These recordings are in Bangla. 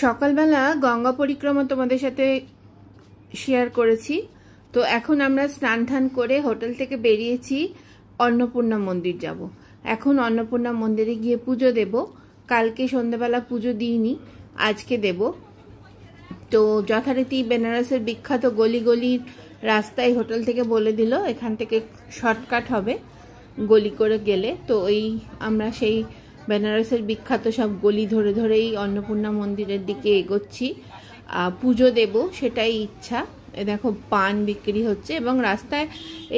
সকালবেলা গঙ্গা পরিক্রমা তোমাদের সাথে শেয়ার করেছি। তো এখন আমরা স্নান টান করে হোটেল থেকে বেরিয়েছি, অন্নপূর্ণা মন্দির যাব। এখন অন্নপূর্ণা মন্দিরে গিয়ে পুজো দেব। কালকে সন্ধ্যাবেলা পুজো দিইনি, আজকে দেব। তো যথারীতি বেনারসের বিখ্যাত গলি গলির রাস্তায় হোটেল থেকে বলে দিল এখান থেকে শর্টকাট হবে গলি করে গেলে। তো আমরা সেই বেনারসের বিখ্যাত সব গলি ধরে ধরেই অন্নপূর্ণা মন্দিরের দিকে এগোচ্ছি। পুজো দেব সেটাই ইচ্ছা। দেখো পান বিক্রি হচ্ছে এবং রাস্তায়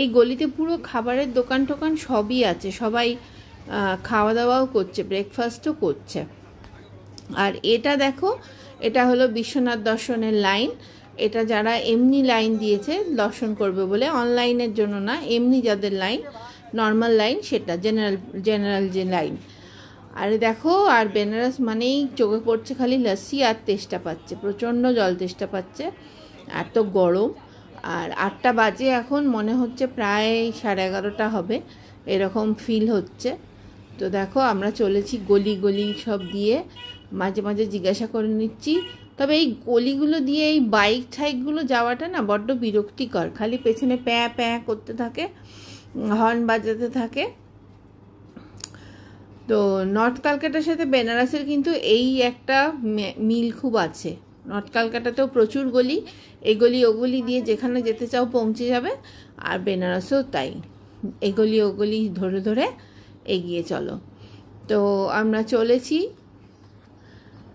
এই গলিতে পুরো খাবারের দোকান টোকান সবই আছে, সবাই খাওয়া দাওয়াও করছে, ব্রেকফাস্টও করছে। আর এটা দেখো, এটা হলো বিশ্বনাথ দর্শনের লাইন। এটা যারা এমনি লাইন দিয়েছে দর্শন করবে বলে, অনলাইনের জন্য না, এমনি যাদের লাইন নর্মাল লাইন সেটা জেনারেল যে লাইন। আর দেখো, আর বেনারস মানেই চোখে পড়ছে খালি লস্যি আর তেষ্টা পাচ্ছে, প্রচণ্ড জল তেষ্টা পাচ্ছে, এত গরম। আর 8টা বাজে এখন, মনে হচ্ছে প্রায় 11:30 হবে এরকম ফিল হচ্ছে। তো দেখো আমরা চলেছি গলি গলি সব দিয়ে, মাঝে মাঝে জিজ্ঞাসা করে নিচ্ছি। তবে এই গলিগুলো দিয়ে এই বাইক ঠাইকগুলো যাওয়াটা না বড্ড বিরক্তিকর, খালি পেছনে প্যাঁ প্যাঁ করতে থাকে, হর্ন বাজাতে থাকে। তো নর্থ কলকাতার সাথে বেনারসের কিন্তু এই একটা মিল খুব আছে। নর্থ কলকাতাতেও প্রচুর গলি, এগলি ওগলি দিয়ে যেখানে যেতে চাও পৌঁছে যাবে, আর বেনারসেও তাই, এগলি ওগলি ধরে ধরে এগিয়ে চলো। তো আমরা চলেছি,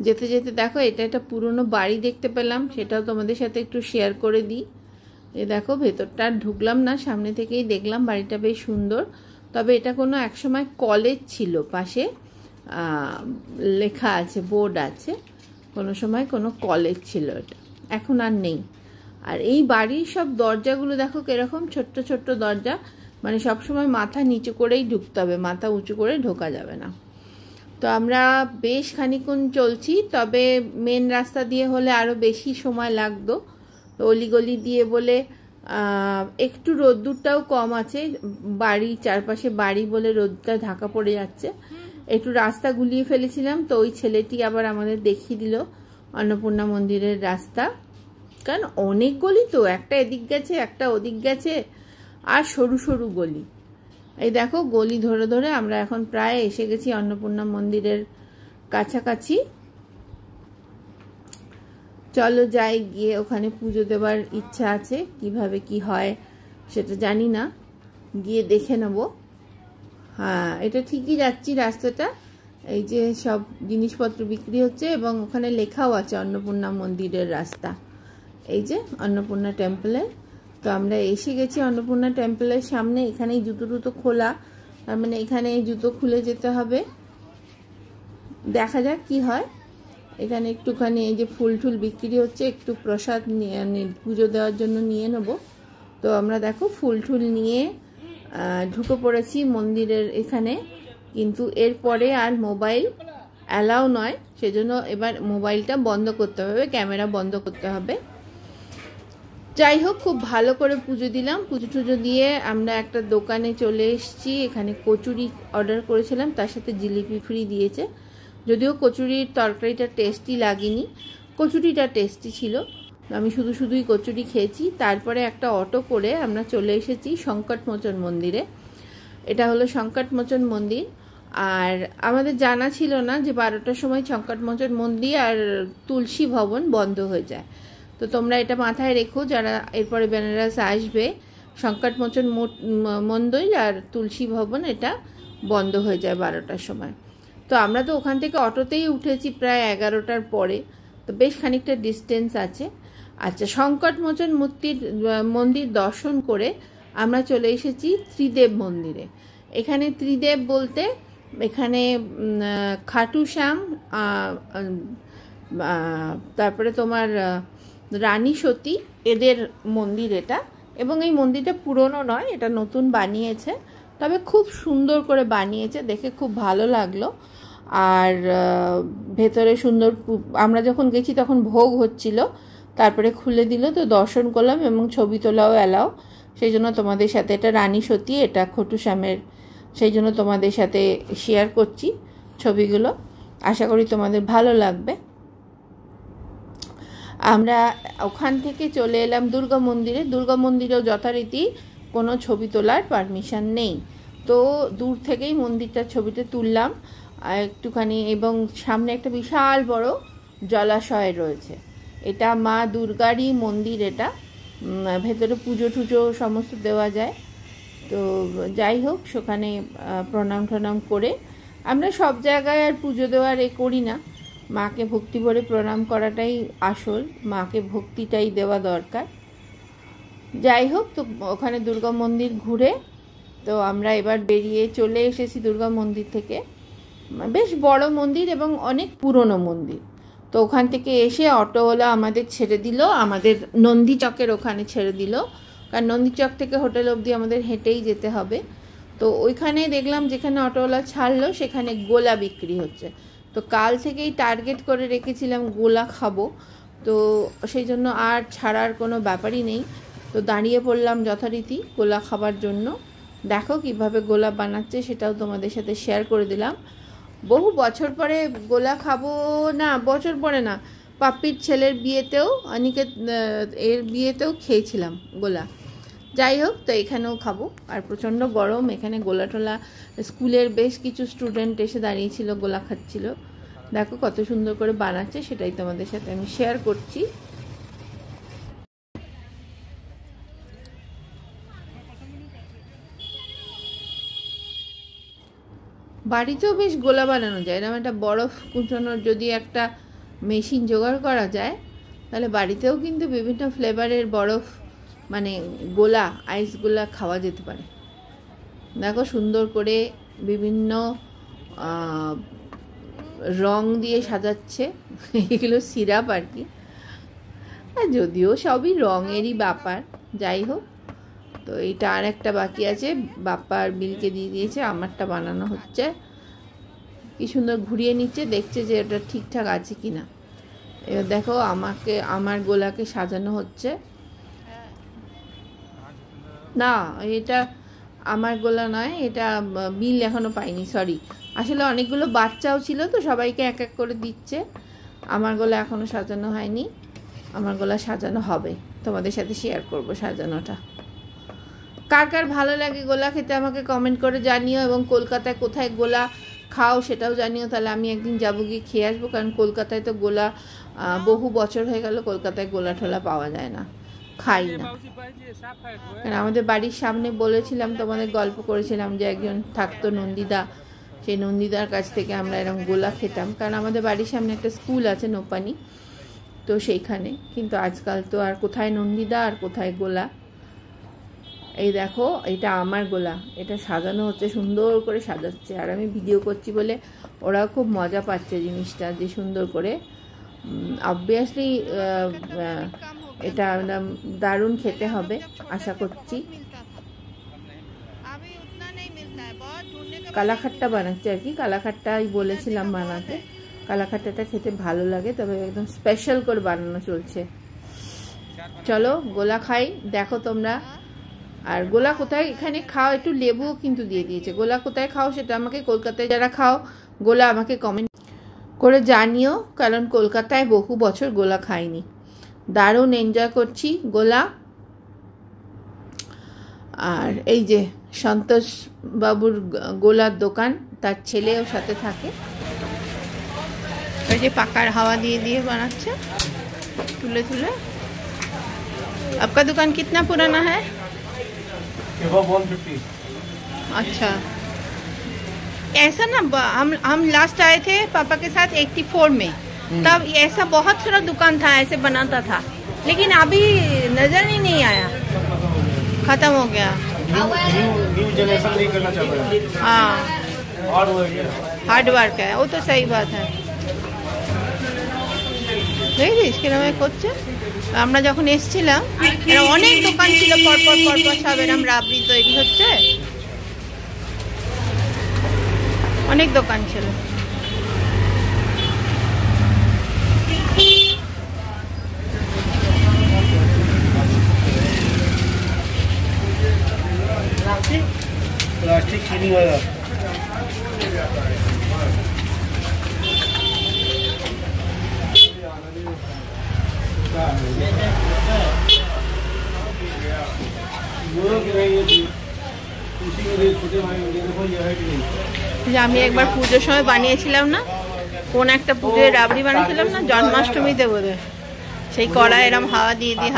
যেতে যেতে দেখো এটা একটা পুরনো বাড়ি দেখতে পেলাম, সেটাও তোমাদের সাথে একটু শেয়ার করে দিই। এ দেখো ভেতরটা ঢুকলাম না, সামনে থেকেই দেখলাম বাড়িটা বেশ সুন্দর। তবে এটা কোনো একসময় কলেজ ছিল, পাশে লেখা আছে, বোর্ড আছে, কোনো সময় কোনো কলেজ ছিল, এটা এখন আর নেই। আর এই বাড়ির সব দরজাগুলো দেখো কিরকম ছোট্ট ছোট্ট দরজা, মানে সবসময় মাথা নিচু করেই ঢুকতে হবে, মাথা উঁচু করে ঢোকা যাবে না। তো আমরা বেশ খানিকক্ষণ চলছি, তবে মেন রাস্তা দিয়ে হলে আরও বেশি সময় লাগতো। তো অলিগলি দিয়ে বলে একটু রোদ্দুরটাও কম আছে, বাড়ি চারপাশে বাড়ি বলে রোদটা ঢাকা পড়ে যাচ্ছে। একটু রাস্তা গুলিয়ে ফেলেছিলাম, তো ওই ছেলেটি আবার আমাদের দেখিয়ে দিল অন্নপূর্ণা মন্দিরের রাস্তা। কারণ অনেক গলি তো, একটা এদিক গেছে একটা ওদিক গেছে, আর সরু সরু গলি। এই দেখো গলি ধরে ধরে আমরা এখন প্রায় এসে গেছি অন্নপূর্ণা মন্দিরের কাছাকাছি। চলো যাই, গিয়ে ওখানে পুজো দেবার ইচ্ছা আছে, কিভাবে কি হয় সেটা জানি না, গিয়ে দেখে নেব। হ্যাঁ, এটা ঠিকই যাচ্ছি রাস্তাটা, এই যে সব জিনিসপত্র বিক্রি হচ্ছে এবং ওখানে লেখাও আছে অন্নপূর্ণা মন্দিরের রাস্তা, এই যে অন্নপূর্ণা টেম্পলের। তো আমরা এসে গেছি অন্নপূর্ণা টেম্পলের সামনে। এখানেই জুতো টুতো খোলা, তার মানে এখানে জুতো খুলে যেতে হবে, দেখা যাক কি হয়। এখানে একটুখানি এই যে ফুল টুল বিক্রি হচ্ছে, একটু প্রসাদ পুজো দেওয়ার জন্য নিয়ে নেব। তো আমরা দেখো ফুল টুল নিয়ে ঢুকে পড়েছি মন্দিরের এখানে, কিন্তু এরপরে আর মোবাইল অ্যালাউ নয়, সেজন্য এবার মোবাইলটা বন্ধ করতে হবে, ক্যামেরা বন্ধ করতে হবে। যাই হোক, খুব ভালো করে পুজো দিলাম। পুজো টুজো দিয়ে আমরা একটা দোকানে চলে এসেছি, এখানে কচুরি অর্ডার করেছিলাম, তার সাথে জিলিপি ফ্রি দিয়েছে। যদিও কচুরির তরকারিটা টেস্টি লাগেনি, কচুরিটা টেস্টি ছিল, আমি শুধুই কচুরি খেয়েছি। তারপরে একটা অটো করে আমরা চলে এসেছি সংকটমোচন মন্দিরে। এটা হলো সংকটমোচন মন্দির, আর আমাদের জানা ছিল না যে 12টার সময় সংকটমোচন মন্দির আর তুলসী ভবন বন্ধ হয়ে যায়। তো তোমরা এটা মাথায় রেখো, যারা এরপরে বেনারস আসবে, সংকটমোচন মন্দির আর তুলসী ভবন এটা বন্ধ হয়ে যায় 12টার সময়। তো আমরা তো ওখান থেকে অটোতেই উঠেছি প্রায় 11টার পরে, তো বেশ খানিকটা ডিস্টেন্স আছে। আচ্ছা, সংকটমোচন মন্দির দর্শন করে আমরা চলে এসেছি ত্রিদেব মন্দিরে। এখানে ত্রিদেব বলতে এখানে খাটু শ্যাম, তারপরে তোমার রানী সতী, এদের মন্দির এটা। এবং এই মন্দিরটা পুরনো নয়, এটা নতুন বানিয়েছে, তবে খুব সুন্দর করে বানিয়েছে, দেখে খুব ভালো লাগলো। আর ভেতরে সুন্দর, আমরা যখন গেছি তখন ভোগ হচ্ছিল, তারপরে খুলে দিল, তো দর্শন করলাম এবং ছবি তোলাও এলাও। সেই জন্য তোমাদের সাথে, এটা রানী সতী, এটা খাটু শ্যামের, সেই জন্য তোমাদের সাথে শেয়ার করছি ছবিগুলো। আশা করি তোমাদের ভালো লাগবে। আমরা ওখান থেকে চলে এলাম দুর্গা মন্দিরে। দুর্গা মন্দিরেও যথারীতি কোনো ছবি তোলার পারমিশন নেই, তো দূর থেকেই মন্দিরটার ছবিটা তুললাম একটুখানি। এবং সামনে একটা বিশাল বড় জলাশয় রয়েছে। এটা মা দুর্গারই মন্দির, এটা ভেতরে পুজো টুজো সমস্ত দেওয়া যায়। তো যাই হোক, সেখানে প্রণাম টনাম করে, আমরা সব জায়গায় আর পুজো দেওয়ার করি না, মাকে ভক্তি ভরে প্রণাম করাটাই আসল, মাকে ভক্তিটাই দেওয়া দরকার। যাই হোক, তো ওখানে দুর্গা মন্দির ঘুরে তো আমরা এবার বেরিয়ে চলে এসেছি দুর্গা মন্দির থেকে। বেশ বড় মন্দির এবং অনেক পুরনো মন্দির। তো ওখান থেকে এসে অটোওয়ালা আমাদের ছেড়ে দিল, আমাদের নন্দীচকের ওখানে ছেড়ে দিল, কারণ নন্দীচক থেকে হোটেল অবধি আমাদের হেঁটেই যেতে হবে। তো ওইখানে দেখলাম যেখানে অটোওয়ালা ছাড়লো সেখানে গোলা বিক্রি হচ্ছে। তো কাল থেকেই টার্গেট করে রেখেছিলাম গোলা খাবো, তো সেই জন্য আর ছাড়ার কোনো ব্যাপারই নেই। তো দাঁড়িয়ে পড়লাম যথারীতি গোলা খাবার জন্য। দেখো কিভাবে গোলা বানাচ্ছে সেটাও তোমাদের সাথে শেয়ার করে দিলাম। বহু বছর পরে গোলা খাবো, না বছর পরে না, পাপ্পির ছেলের বিয়েতেও, অনিকেত এর বিয়েতেও খেয়েছিলাম গোলা। যাই হোক, তো এখানেও খাবো। আর প্রচণ্ড গরম, এখানে গোলা টোলা, স্কুলের বেশ কিছু স্টুডেন্ট এসে দাঁড়িয়েছিল, গোলা খাচ্ছিল। দেখো কত সুন্দর করে বানাচ্ছে, সেটাই তোমাদের সাথে আমি শেয়ার করছি। বাড়িতেও বেশ গোলা বানানো যায়, এরকম একটা বরফ কুচোনোর যদি একটা মেশিন জোগাড় করা যায়, তাহলে বাড়িতেও কিন্তু বিভিন্ন ফ্লেভারের বরফ মানে গোলা, আইস গোলা খাওয়া যেতে পারে। দেখো সুন্দর করে বিভিন্ন রং দিয়ে সাজাচ্ছে, এগুলো সিরাপ আর কি, যদিও সবই রঙেরই ব্যাপার। যাই হোক, তো এইটা আর একটা বাকি আছে, বাপ্পার বিলকে দিয়ে দিয়েছে, আমারটা বানানো হচ্ছে। কি সুন্দর ঘুরিয়ে নিচ্ছে, দেখছে যে ওটা ঠিকঠাক আছে কি না। এবার দেখো আমার গোলাকে সাজানো হচ্ছে। না, এটা আমার গোলা নয়, এটা বিল এখনো পাইনি, সরি। আসলে অনেকগুলো বাচ্চাও ছিল, তো সবাইকে এক এক করে দিচ্ছে। আমার গোলা এখনো সাজানো হয়নি, আমার গোলা সাজানো হবে, তোমাদের সাথে শেয়ার করব সাজানোটা। কার কার ভালো লাগে গোলা খেতে আমাকে কমেন্ট করে জানিও, এবং কলকাতায় কোথায় গোলা খাও সেটাও জানিও, তাহলে আমি একদিন যাবো, গিয়ে খেয়ে আসবো। কারণ কলকাতায় তো গোলা বহু বছর হয়ে গেল কলকাতায় গোলা ঠোলা পাওয়া যায় না, খাই না। কারণ আমাদের বাড়ির সামনে বলেছিলাম, তোমাদের গল্প করেছিলাম যে একজন থাকতো নন্দিদা, সেই নন্দিদার কাছ থেকে আমরা এরকম গোলা খেতাম। কারণ আমাদের বাড়ির সামনে একটা স্কুল আছে নোপানি, তো সেইখানে। কিন্তু আজকাল তো আর কোথায় নন্দিদা আর কোথায় গোলা। এই দেখো, এটা আমার গোলা, এটা সাজানো হচ্ছে, সুন্দর করে সাজাচ্ছে। আর আমি ভিডিও করছি বলে ওরাও খুব মজা পাচ্ছে জিনিসটা, যে সুন্দর করে। অবভিয়াসলি এটা দারুণ খেতে হবে আশা করছি। কালাখাট্টা বানাচ্ছে আর কি, কালাখাট্টাই বলেছিলাম বানাতে। কালাখাট্টাটা খেতে ভালো লাগে, তবে একদম স্পেশাল করে বানানো চলছে। চলো গোলা খাই, দেখো তোমরা। আর গোলা কোথায় এখানে খাও, একটু লেবুও কিন্তু দিয়ে দিয়েছে। গোলা কোথায় খাও সেটা আমাকে, কলকাতায় যারা খাও গোলা, আমাকে কমেন্ট করে জানিও, কারণ কলকাতায় বহু বছর গোলা খাইনি। দারুণ এনজয় করছি গোলা। আর এই যে সন্তোষ বাবুর গোলার দোকান, তার ছেলেও সাথে থাকে। ওই যে পাকার হাওয়া দিয়ে দিয়ে বানাচ্ছে তুলে তুলে। आपका दुकान कितना पुराना है? 150। अच्छा, ऐसा ना, हम लास्ट आए थे पापा के साथ 84 में, तब ऐसा बहुत सारा दुकान था, ऐसे बनाता था, लेकिन अभी नजर ही नहीं आया, खत्म हो गया। न्यू जनरेशन नहीं करना चाहता है। हाँ, हार्ड वर्क है, वो तो सही बात है। দেখছিস কিরকম করছে। আমরা যখন এসেছিলাম এরা অনেক দোকান ছিল, পরপর পরপর সব এরকম রাবড়ি তৈরি হচ্ছে, অনেক দোকান ছিল। प्लास्टिक चीनी वाला আমি একবার পুজোর সময় বানিয়েছিলাম না, কোন একটা পুজোয় রাবড়ি বানিয়েছিলাম না, জন্মাষ্টমীতে বোধহয়, সেই কড়াই এরম হাওয়া দিয়ে দিয়ে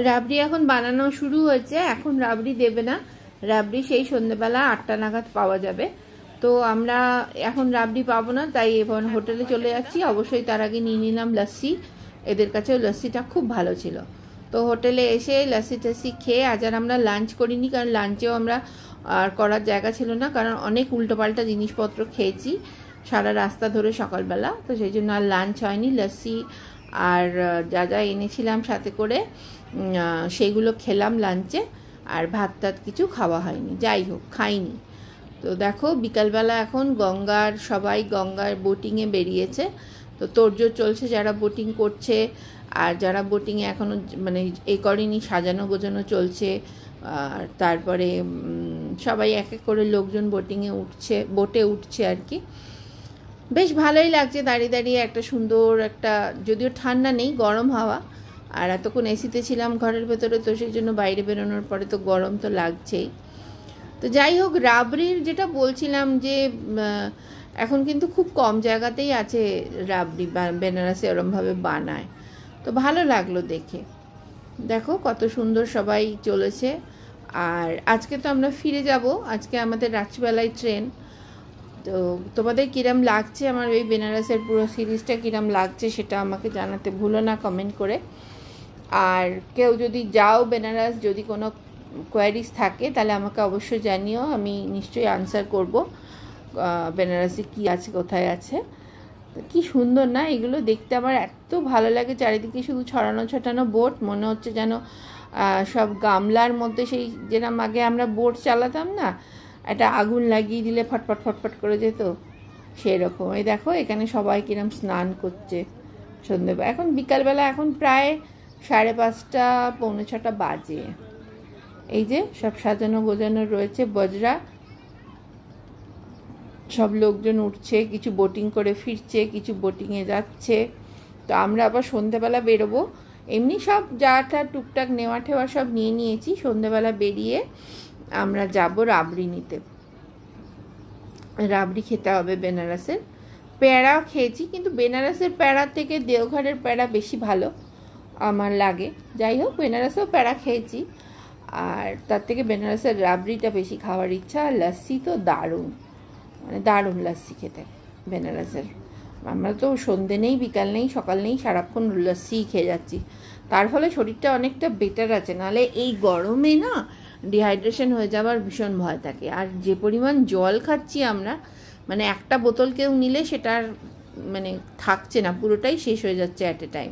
রাবড়ি এখন বানানো শুরু হয়েছে। এখন রাবড়ি দেবে না, রাবড়ি সেই সন্ধ্যেবেলা 8টা নাগাদ পাওয়া যাবে। তো আমরা এখন রাবড়ি পাবো না, তাই এখন হোটেলে চলে যাচ্ছি। অবশ্যই তার আগে নিয়ে নিলাম লস্যি, এদের কাছেও লস্যিটা খুব ভালো ছিল। তো হোটেলে এসে লস্যি টস্যি খেয়ে আজ আর আমরা লাঞ্চ করিনি, কারণ লাঞ্চেও আমরা আর করার জায়গা ছিল না, কারণ অনেক উল্টোপাল্টা জিনিসপত্র খেয়েছি সারা রাস্তা ধরে সকালবেলা। তো সেই জন্য আর লাঞ্চ হয়নি। লস্যি আর যা যা এনেছিলাম সাথে করে সেইগুলো খেলাম লাঞ্চে, আর ভাত টাত কিছু খাওয়া হয়নি, যাই হোক খাইনি। তো দেখো বিকালবেলা এখন সবাই গঙ্গার বোটিংয়ে বেরিয়েছে। তো তোড়জোড় চলছে, যারা বোটিং করছে আর যারা বোটিংয়ে এখনও মানে এ করেনি, সাজানো গোজানো চলছে। আর তারপরে সবাই এক এক করে লোকজন বোটে উঠছে আর কি। বেশ ভালোই লাগছে দাঁড়িয়ে দাঁড়িয়ে, একটা সুন্দর একটা, যদিও ঠান্ডা নেই, গরম হাওয়া। আর এতক্ষণ এসিতে ছিলাম ঘরের ভেতরে, তো সেই জন্য বাইরে বেরোনোর পরে তো গরম তো লাগছেই। তো যাই হোক, রাবড়ির যেটা বলছিলাম যে এখন কিন্তু খুব কম জায়গাতেই আছে রাবড়ি, বেনারসে ওরমভাবে বানায়। তো ভালো লাগলো দেখে। দেখো কত সুন্দর সবাই চলেছে। আর আজকে তো আমরা ফিরে যাব, আজকে আমাদের রাত্রিবেলায় ট্রেন। তো তোমাদের কিরম লাগছে, আমার ওই বেনারসের পুরো সিরিজটা কিরম লাগছে সেটা আমাকে জানাতে ভুলো না কমেন্ট করে। আর কেউ যদি যাও বেনারস, যদি কোনো কোয়ারিজ থাকে তাহলে আমাকে অবশ্যই জানিও, আমি নিশ্চয়ই আনসার করব বেনারসে কি আছে, কোথায় আছে। কি সুন্দর না এগুলো দেখতে, আমার এত ভালো লাগে। চারিদিকে শুধু ছড়ানো বোট, মনে হচ্ছে যেন সব গামলার মধ্যে, সেই যেরকম আগে আমরা বোট চালাতাম না, একটা আগুন লাগিয়ে দিলে ফটফট ফটফট করে যেত, সেরকম। এই দেখো এখানে সবাই কিরম স্নান করছে সন্ধ্যেবেলা, এখন বিকালবেলা, এখন প্রায় 5:30 পৌনে 6টা বাজে। এই যে সব সাজানো গোজানো রয়েছে, বজরা, সব লোকজন উঠছে, কিছু বোটিং করে ফিরছে, কিছু বোটিংয়ে যাচ্ছে। তো আমরা আবার সন্ধ্যেবেলা বেরোবো, এমনি সব যাটা টুকটাক নেওয়া ঠেওয়া সব নিয়ে নিয়েছি। সন্ধ্যেবেলা বেরিয়ে আমরা যাব রাবড়ি নিতে, রাবড়ি খেতে হবে বেনারসের। প্যাড়াও খেয়েছি, কিন্তু বেনারসের প্যাড়ার থেকে দেওঘরের প্যাড়া বেশি ভালো আমার লাগে। যাই হোক, বেনারসেও প্যাড়া খেয়েছি, আর তার থেকে বেনারসের রাবড়িটা বেশি খাওয়ার ইচ্ছা। আর লস্যি তো দারুণ, মানে দারুণ লস্যি খেতে বেনারসের। আমরা তো সন্ধে নেই, বিকাল নেই, সকাল নেই, সারাক্ষণ লস্যিই খেয়ে যাচ্ছি। তার ফলে শরীরটা অনেকটা বেটার আছে, নাহলে এই গরমে না ডিহাইড্রেশন হয়ে যাওয়ার ভীষণ ভয় থাকে। আর যে পরিমাণ জল খাচ্ছি আমরা, মানে একটা বোতল কেউ নিলে সেটার মানে থাকছে না, পুরোটাই শেষ হয়ে যাচ্ছে অ্যাট এ টাইম।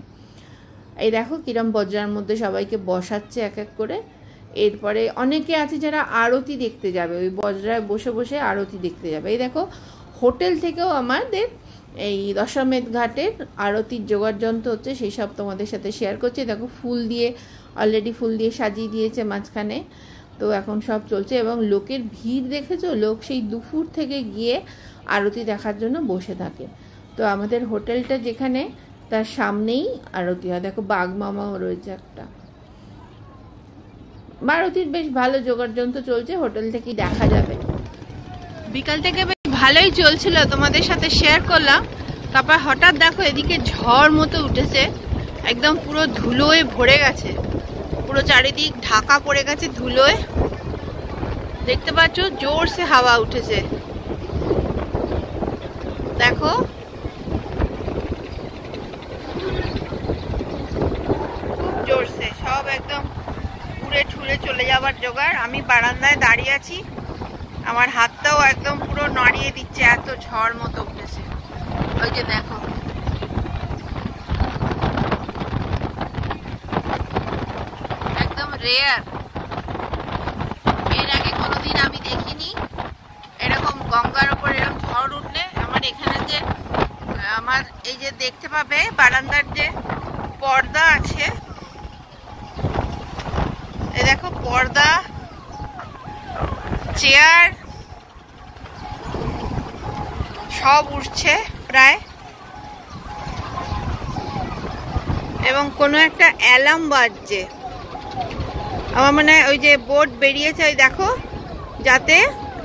এই দেখো কিরম বজরার মধ্যে সবাইকে বসাচ্ছে এক এক করে। এরপরে অনেকে আছে যারা আরতি দেখতে যাবে, ওই বজরায় বসে বসে আরতি দেখতে যাবে। এই দেখো হোটেল থেকেও আমাদের এই দশামেধ ঘাটের আরতির জোগাড় যন্ত্র হচ্ছে, সেই সব তোমাদের সাথে শেয়ার করছি। দেখো ফুল দিয়ে, অলরেডি ফুল দিয়ে সাজিয়ে দিয়েছে মাঝখানে। তো এখন সব চলছে, এবং লোকের ভিড় দেখেছো, লোক সেই দুপুর থেকে গিয়ে আরতি দেখার জন্য বসে থাকে। তো আমাদের হোটেলটা যেখানে, তার সামনেই আরতি হয়। দেখো বাঘ মামাও রয়েছে একটা। আরতির বেশ ভালো জোগাড় যন্ত্র চলছে, হোটেল থেকেই দেখা যাবে। বিকাল থেকে বেশ ভালোই চলছিল, তোমাদের সাথে শেয়ার করলাম। তারপর হঠাৎ দেখো এদিকে ঝড় মতো উঠেছে, একদম পুরো ধুলোয় ভরে গেছে, পুরো চারিদিক ঢাকা পড়ে গেছে ধুলোয়। দেখতে পাচ্ছ জোরসে হাওয়া উঠেছে, দেখো খুব জোরসে, সব একদম উড়ে ঠুড়ে চলে যাবার জোগাড়। আমি বারান্দায় দাঁড়িয়ে আছি, আমার হাতটাও একদম পুরো নাড়িয়ে দিচ্ছে, এত ঝড় মতো উঠেছে। ওই যে দেখো, একদম রেয়ার, এর আগে কোনোদিন আমি দেখিনি এরকম গঙ্গার উপর এরকম ঝড় উঠলে। আমার এখানে যে আমার এই যে দেখতে পাবে বারান্দার যে পর্দা আছে, এই দেখো পর্দা, চেয়ার সব উঠছে প্রায়, এবং কোনো একটা অ্যালার্ম বাজছে। আমার মনে হয় ওই যে বোর্ড বেরিয়েছে, ওই দেখো, যাতে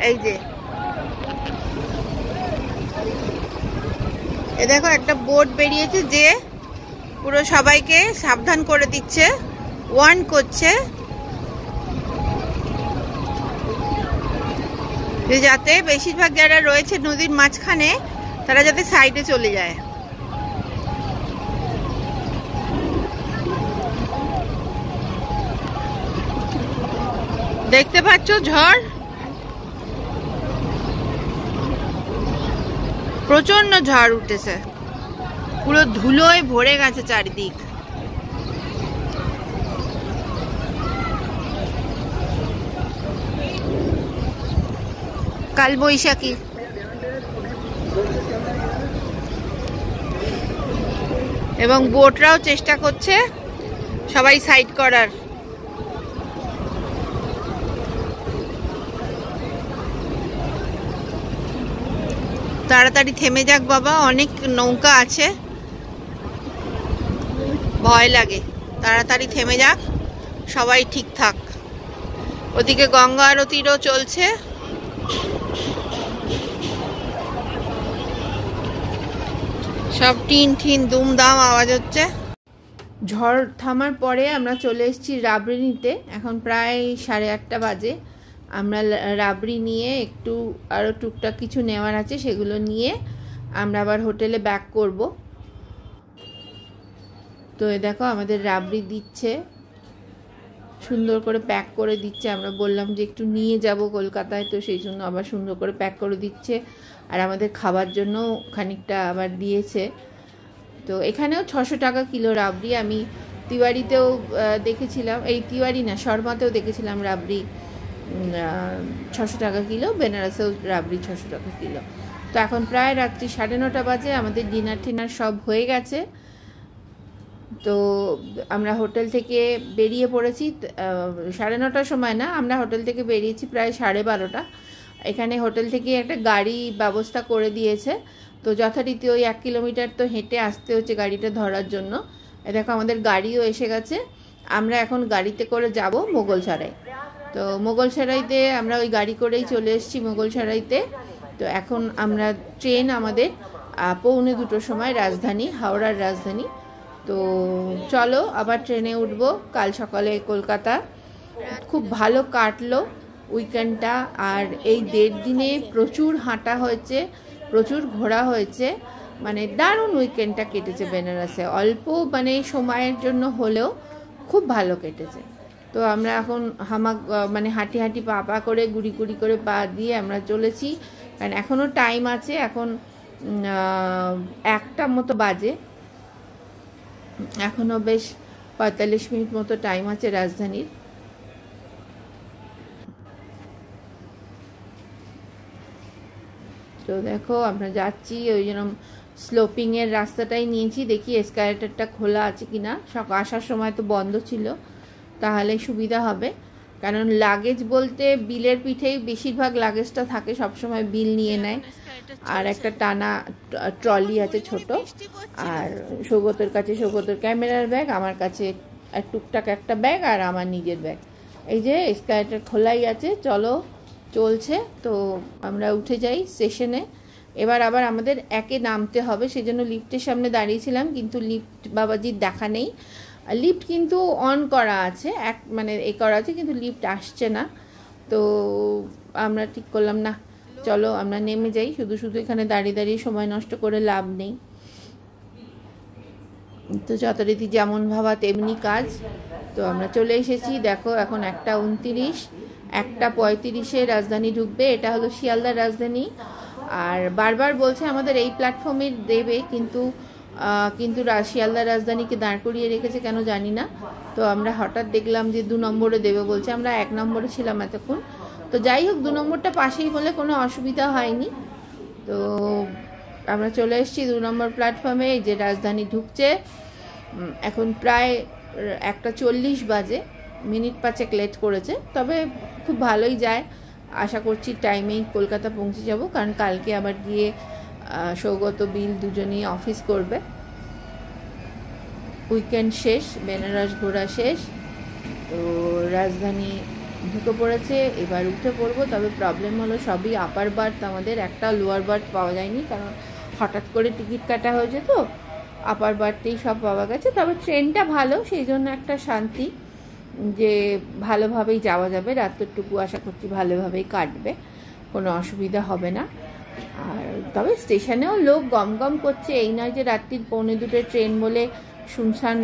এই যে দেখো একটা বোর্ড বেরিয়েছে যে পুরো সবাইকে সাবধান করে দিচ্ছে, ওয়ার্ন করছে যে যাতে বেশিরভাগ যারা রয়েছে নদীর মাঝখানে তারা যাতে সাইডে চলে যায়। দেখতে পাচ্ছ ঝড়, প্রচন্ড ঝড় উঠেছে, পুরো ধুলোয় ভরে গেছে চারিদিক। কাল বৈশাখী। এবং বোটরাও চেষ্টা করছে সবাই সাইড করার। তাড়াতাড়ি থেমে যাক বাবা, অনেক নৌকা আছে, ভয় লাগে। তাড়াতাড়ি থেমে যাক, সবাই ঠিক থাক। ওদিকে গঙ্গা আরতিরও চলছে। সব টিন ঠিন দুমদাম আওয়াজ হচ্ছে। ঝড় থামার পরে আমরা চলে এসেছি রাবড়ি নিতে। এখন প্রায় 8:30 বাজে। আমরা রাবড়ি নিয়ে একটু আরও টুকটাক কিছু নেওয়ার আছে, সেগুলো নিয়ে আমরা আবার হোটেলে ব্যাক করব। তো দেখো আমাদের রাবড়ি দিচ্ছে, সুন্দর করে প্যাক করে দিচ্ছে। আমরা বললাম যে একটু নিয়ে যাব কলকাতায়, তো সেই জন্য আবার সুন্দর করে প্যাক করে দিচ্ছে। আর আমাদের খাবার জন্য খানিকটা আবার দিয়েছে। তো এখানেও 600 টাকা কিলো রাবড়ি। আমি তিওয়ারিতেও দেখেছিলাম, এই তিওয়ারি না, শর্মাতেও দেখেছিলাম রাবড়ি 600 টাকা কিলো, বেনারসেও রাবড়ি 600 টাকা কিলো। তো এখন প্রায় রাত্রি 9:30 বাজে, আমাদের ডিনার টিনার সব হয়ে গেছে। তো আমরা হোটেল থেকে বেরিয়ে পড়েছি 9:30 সময় না, আমরা হোটেল থেকে বেরিয়েছি প্রায় 12:30। এখানে হোটেল থেকে একটা গাড়ি ব্যবস্থা করে দিয়েছে, তো যথারীতি ওই 1 কিলোমিটার তো হেঁটে আসতে হচ্ছে গাড়িটা ধরার জন্য। দেখো আমাদের গাড়িও এসে গেছে। আমরা এখন গাড়িতে করে যাব মোগলসরাই। তো মোগলসরাইতে আমরা ওই গাড়ি করেই চলে এসেছি মোগলসরাইতে। তো এখন আমরা ট্রেন আমাদের 1:45 সময় রাজধানী, হাওড়ার রাজধানী। তো চলো আবার ট্রেনে উঠব কাল সকালে কলকাতা। খুব ভালো কাটলো উইকেন্ডটা, আর এই 1.5 দিনে প্রচুর হাঁটা হয়েছে, প্রচুর ঘোরা হয়েছে, মানে দারুণ উইকেন্ডটা কেটেছে বেনারসে। অল্প মানে সময়ের জন্য হলেও খুব ভালো কেটেছে। তো আমরা এখন মানে হাঁটি হাঁটি পা পা করে গুড়ি গুড়ি করে পা দিয়ে আমরা চলেছি, কারণ এখনও টাইম আছে। এখন 1টা মতো বাজে, এখনও বেশ 45 মিনিট মতো টাইম আছে রাজধানীর। তো দেখো আমরা যাচ্ছি, ওই জন্য স্লোপিংয়ের রাস্তাটাই নিয়েছি। দেখি এসকালেটরটা খোলা আছে কিনা। আসার সময় তো বন্ধ ছিল, তাহলে সুবিধা হবে। কারণ লাগেজ বলতে বিলের পিঠেই বেশিরভাগ লাগেজটা থাকে, সবসময় বিল নিয়ে নেয়। আর একটা টানা ট্রলি আছে ছোট, আর সৌগতের কাছে সৌগতের ক্যামেরার ব্যাগ, আমার কাছে টুকটাক একটা ব্যাগ, আর আমার নিজের ব্যাগ। এই যে এসকালেটর খোলাই আছে, চলো চলছে। তো আমরা উঠে যাই স্টেশনে। এবার আবার আমাদের একে নামতে হবে, সেজন্য লিফটের সামনে দাঁড়িয়েছিলাম, কিন্তু লিফট বাবাজির দেখা নেই। লিফট কিন্তু অন করা আছে, মানে করা আছে, কিন্তু লিফট আসছে না। তো আমরা ঠিক করলাম না, চলো আমরা নেমে যাই। শুধু শুধু এখানে দাঁড়িয়ে দাঁড়িয়ে সময় নষ্ট করে লাভ নেই। তো যথারীতি যেমন ভাবা তেমনি কাজ। তো আমরা চলে এসেছি। দেখো এখন 1:29, 1:35-এ রাজধানী ঢুকবে। এটা হলো শিয়ালদার রাজধানী। আর বারবার বলছে আমাদের এই প্ল্যাটফর্মে দেবে, কিন্তু শিয়ালদার রাজধানীকে দাঁড় করিয়ে রেখেছে কেন জানি না। তো আমরা হঠাৎ দেখলাম যে 2 নম্বরে দেবে বলছে, আমরা 1 নম্বরে ছিলাম এতক্ষণ। তো যাই হোক, 2 নম্বরটা পাশেই বলে কোনো অসুবিধা হয়নি। তো আমরা চলে এসেছি 2 নম্বর প্ল্যাটফর্মে। এই যে রাজধানী ঢুকছে। এখন প্রায় 1:40 বাজে, মিনিট 5 লেট করেছে, তবে খুব ভালোই যায়। আশা করছি টাইমেই কলকাতা পৌঁছে যাব, কারণ কালকে আবার গিয়ে সৌগত বিল দুজনেই অফিস করবে। উইকেন্ড শেষ, বেনারস ঘোরা শেষ, তো রাজধানী ঢুকে পড়েছে। এবার উঠে পড়বো, তবে প্রবলেম হলো সবই আপার বার্থ, আমাদের একটা লোয়ার বার্থ পাওয়া যায়নি, কারণ হঠাৎ করে টিকিট কাটা হয়েছে, তো আপার বার্থেই সব পাওয়া গেছে। তবে ট্রেনটা ভালো, সেই জন্য একটা শান্তি যে ভালোভাবেই যাওয়া যাবে, রাত্রটুকু আশা করছি ভালোভাবেই কাটবে, কোনো অসুবিধা হবে না। আর তবে স্টেশনেও লোক গম গম করছে, এই নয় যে রাত্রির 1:45 ট্রেন বলে শুনশান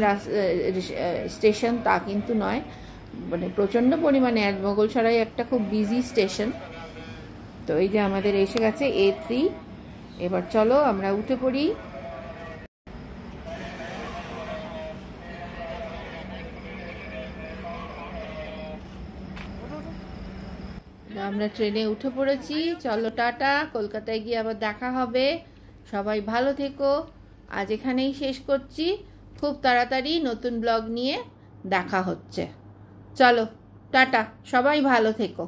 স্টেশন, তা কিন্তু নয়, মানে প্রচণ্ড পরিমাণে। মোগলসরাই একটা খুব বিজি স্টেশন। তো এই যে আমাদের এসে গেছে A3, এবার চলো আমরা উঠে পড়ি। আমরা ট্রেনে উঠে পড়েছি, চলো টাটা, কলকাতায় গিয়ে আবার দেখা হবে। সবাই ভালো থেকো, আজ এখানেই শেষ করছি, খুব তাড়াতাড়ি নতুন ব্লগ নিয়ে দেখা হচ্ছে। চলো টাটা, সবাই ভালো থেকো।